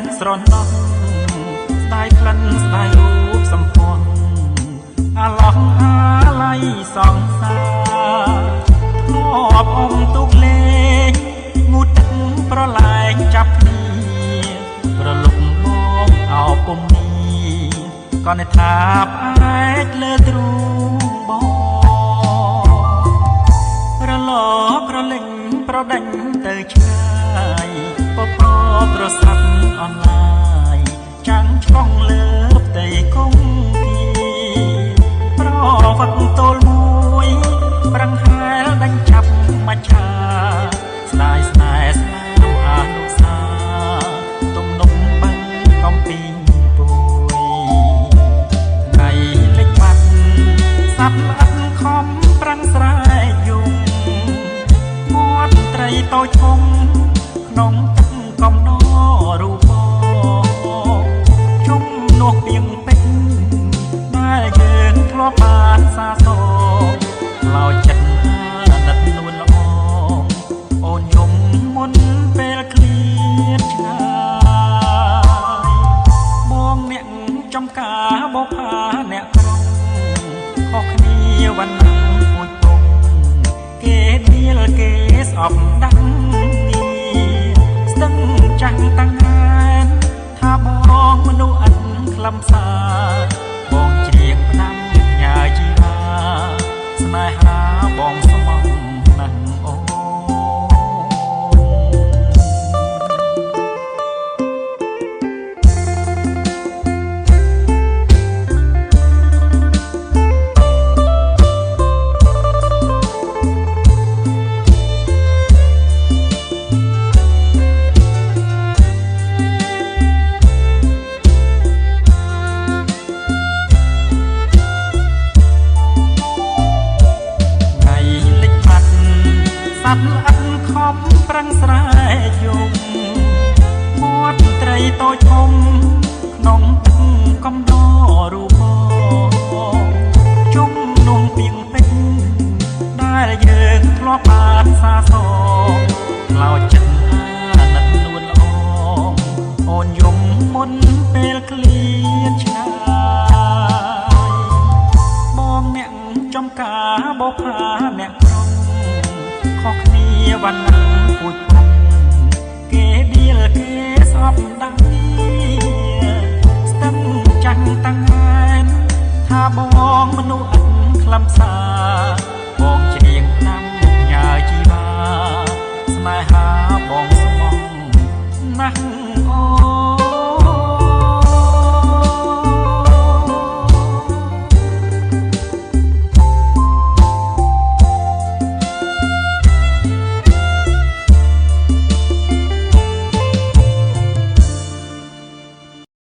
นស្រណោះស្ដាយក្លិនស្ដាយរូបសម្ផស្សអាឡោះអាឡៃសង្សារធ្លាប់អមទុកលេងងូតទឹកប្រឡែងចាប់គ្នាប្រលប់មកអោពុំនេះក៏នៅថាផ្អែកលើទ្រូងបងរលករលិញប្រដេញទៅឆ្ងាយពពកប្រសាត់អនឡាញចាំងឆ្លងលើផ្ទៃគង់ទីប្រវត្តិទល់មួយប្រឹងហែលដេញចាប់មច្ឆាស្ដាយស្នេហ៍ស្នាមអនុសាទំនុកបាំងកំពីងពួយថ្ងៃលេចបាត់សັບល្អិតខំប្រាំងស្រែកយំមាត់ត្រីតូចធំក្នុងទឹកកំដររូបជុំនោះពីងពេញដែលយើងធ្លាប់បានសាសរឡោចិត្តអាណិតនួនល្អអូនយំមុនពេលឃ្លៀតឆ្ងាយបងអ្នកចំការបោផាអ្នកក្រុងខុសគ្នាវណ្ណៈមួយពងគេដៀលគេស្អប់ដាំស្ទឹងចាំងតាំងហានថាបងមនុស្សអិនខ្លឹមសារបងជ្រៀងផ្ដាំញ៉ាជីរាស្នេហាបងស្មងណាស់អូសັບល្អិតខំប្រាំងស្រែកយំមាត់ត្រីតូចធំក្នុងទឹកកំដររូបជុំនោះពីងពេញដែលយើងធ្លាប់បានសាសរឡោចិត្តអាណិតនួនល្អអូនយំមុនពេលឃ្លៀតឆ្ងាយបងអ្នកចំការបោផាអ្នកក្រុងខុសគ្នាវណ្ណៈពូជពងគេដៀលគេស្អប់ដាំស្ទឹងចាំងតាំងហែនថាបងមនុស្សអិនខ្លឹមសារ